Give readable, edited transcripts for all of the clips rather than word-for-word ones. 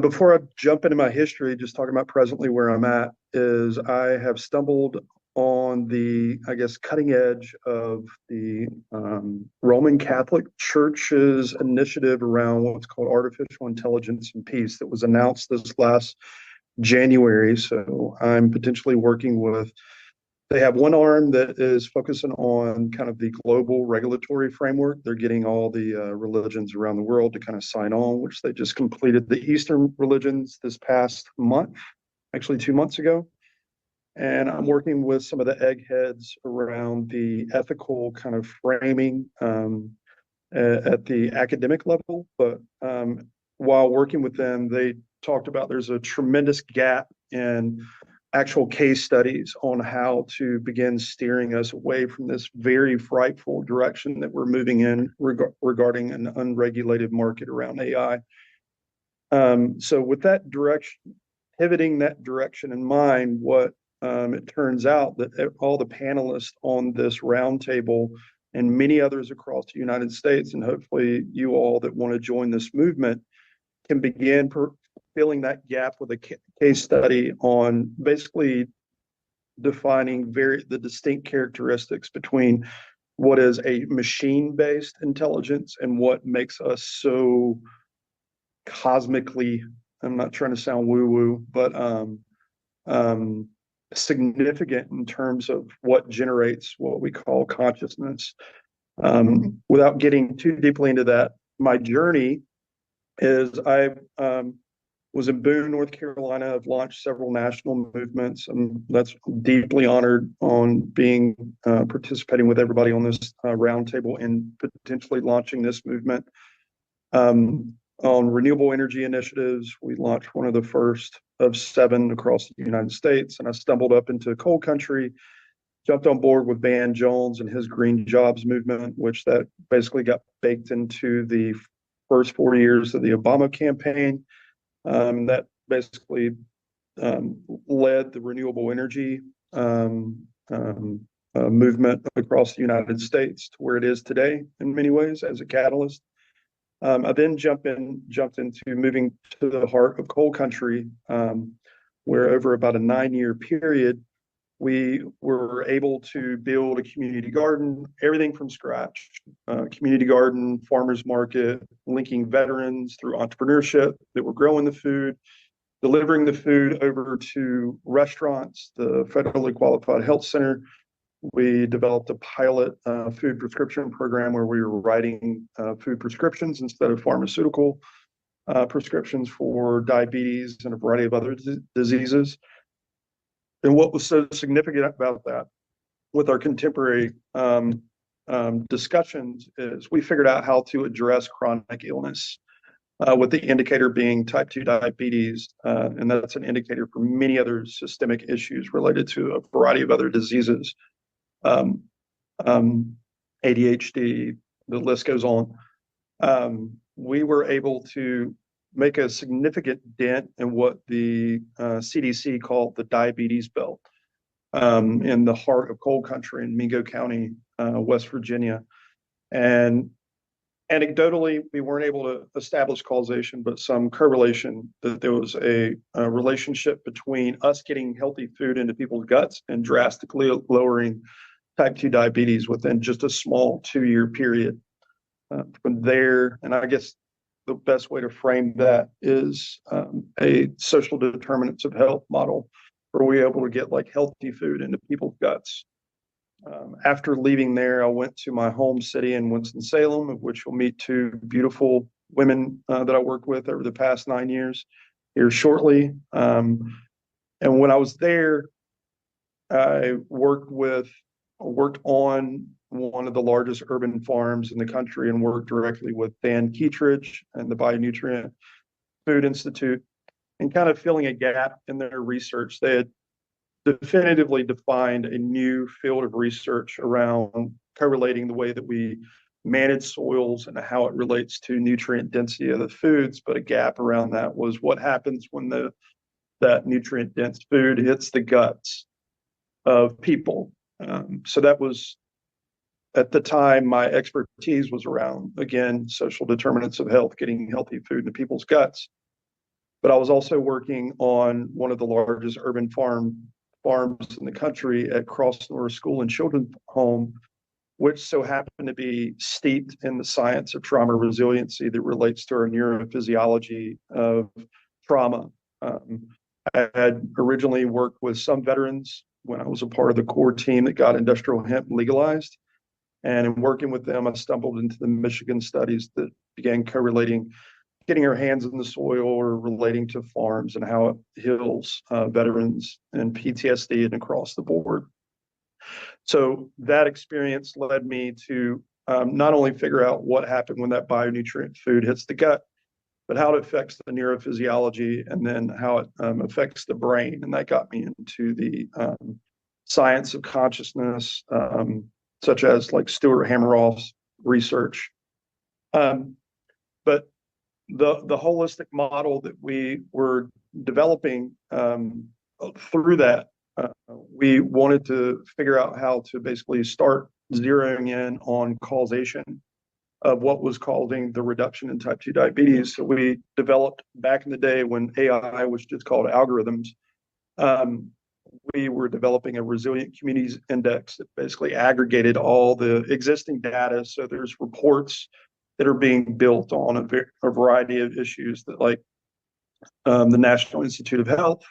Before I jump into my history, just talking about presently where I'm at, is I have stumbled on the, I guess, cutting edge of the Roman Catholic Church's initiative around what's called artificial intelligence and peace that was announced this last January. So I'm potentially working with, they have one arm that is focusing on kind of the global regulatory framework. They're getting all the religions around the world to kind of sign on, which they just completed the Eastern religions this past month, actually 2 months ago. And I'm working with some of the eggheads around the ethical kind of framing at the academic level. But while working with them, they talked about there's a tremendous gap in actual case studies on how to begin steering us away from this very frightful direction that we're moving in regarding an unregulated market around AI. So with that direction, pivoting that direction in mind, what it turns out that all the panelists on this roundtable and many others across the United States, and hopefully you all that want to join this movement, can begin filling that gap with a case study on basically defining the distinct characteristics between what is a machine-based intelligence and what makes us so cosmically, I'm not trying to sound woo-woo, but significant in terms of what generates what we call consciousness. Without getting too deeply into that, my journey is I was in Boone, North Carolina. I've launched several national movements, and that's deeply honored on being participating with everybody on this roundtable and potentially launching this movement. On renewable energy initiatives, we launched one of the first of 7 across the United States, and I stumbled up into coal country, jumped on board with Van Jones and his Green Jobs movement, which that basically got baked into the first 4 years of the Obama campaign. That basically led the renewable energy movement across the United States to where it is today in many ways as a catalyst. I then jumped into moving to the heart of coal country, where over about a 9-year period, we were able to build a community garden, everything from scratch, community garden, farmers market, linking veterans through entrepreneurship that were growing the food, delivering the food over to restaurants, the federally qualified health center. We developed a pilot food prescription program where we were writing food prescriptions instead of pharmaceutical prescriptions for diabetes and a variety of other diseases. And what was so significant about that with our contemporary discussions is we figured out how to address chronic illness, with the indicator being type 2 diabetes. And that's an indicator for many other systemic issues related to a variety of other diseases. ADHD, the list goes on. We were able to make a significant dent in what the CDC called the diabetes belt in the heart of coal country in Mingo County, West Virginia. And anecdotally, we weren't able to establish causation, but some correlation that there was a relationship between us getting healthy food into people's guts and drastically lowering type 2 diabetes within just a small 2-year period. From there, and I guess the best way to frame that is a social determinants of health model where we're able to get like healthy food into people's guts. After leaving there, I went to my home city in Winston-Salem, of which you'll meet 2 beautiful women that I worked with over the past 9 years here shortly. And when I was there, I worked on one of the largest urban farms in the country and worked directly with Dan Kittredge and the Bionutrient Food Institute and kind of filling a gap in their research. They had definitively defined a new field of research around correlating the way that we manage soils and how it relates to nutrient density of the foods. But a gap around that was what happens when that nutrient dense food hits the guts of people. So that was, at the time, my expertise was around, again, social determinants of health, getting healthy food into people's guts. But I was also working on one of the largest urban farms in the country at Cross North School and Children's Home, which so happened to be steeped in the science of trauma resiliency that relates to our neurophysiology of trauma. I had originally worked with some veterans when I was a part of the core team that got industrial hemp legalized. And in working with them, I stumbled into the Michigan studies that began correlating getting our hands in the soil or relating to farms and how it heals veterans and PTSD and across the board. So that experience led me to not only figure out what happened when that bionutrient food hits the gut, but how it affects the neurophysiology and then how it affects the brain. And that got me into the science of consciousness, such as like Stuart Hameroff's research. But the holistic model that we were developing through that, we wanted to figure out how to basically start zeroing in on causation of what was causing the reduction in type 2 diabetes. So we developed back in the day when AI was just called algorithms. We were developing a resilient communities index that basically aggregated all the existing data. So there's reports that are being built on a variety of issues that like the National Institute of Health,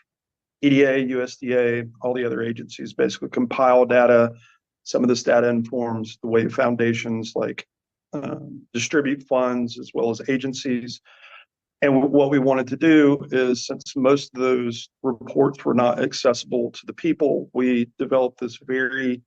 EDA, USDA, all the other agencies basically compile data. Some of this data informs the way foundations like distribute funds as well as agencies. And what we wanted to do is, since most of those reports were not accessible to the people, we developed this very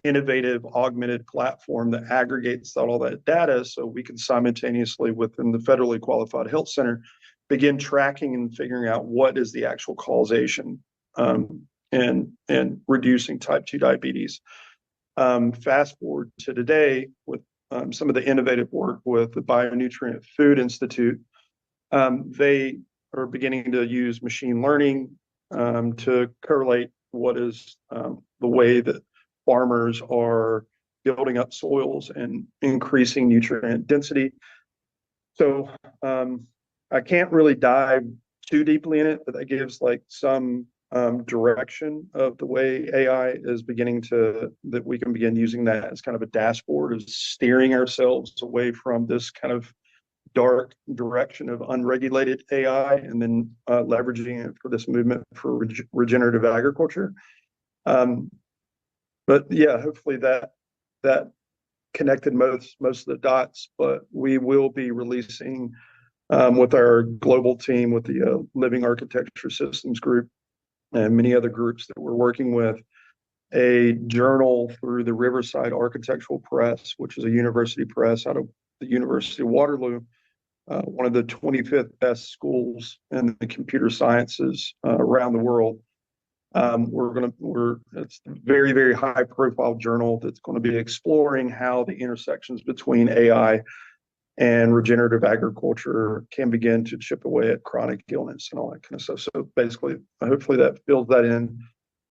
innovative augmented platform that aggregates all that data so we can simultaneously within the federally qualified health center begin tracking and figuring out what is the actual causation and reducing type 2 diabetes. Fast forward to today with some of the innovative work with the Bionutrient Food Institute. They are beginning to use machine learning to correlate what is the way that farmers are building up soils and increasing nutrient density. So I can't really dive too deeply in it, but that gives like some direction of the way AI is beginning to, that we can begin using that as kind of a dashboard of steering ourselves away from this kind of dark direction of unregulated AI and then leveraging it for this movement for regenerative agriculture. But yeah, hopefully that connected most of the dots. But we will be releasing with our global team, with the Living Architecture Systems group and many other groups that we're working with, a journal through the Riverside Architectural Press, which is a university press out of the University of Waterloo, one of the 25th best schools in the computer sciences around the world. It's a very, very high profile journal that's going to be exploring how the intersections between AI and regenerative agriculture can begin to chip away at chronic illness and all that kind of stuff. So basically, hopefully that fills that in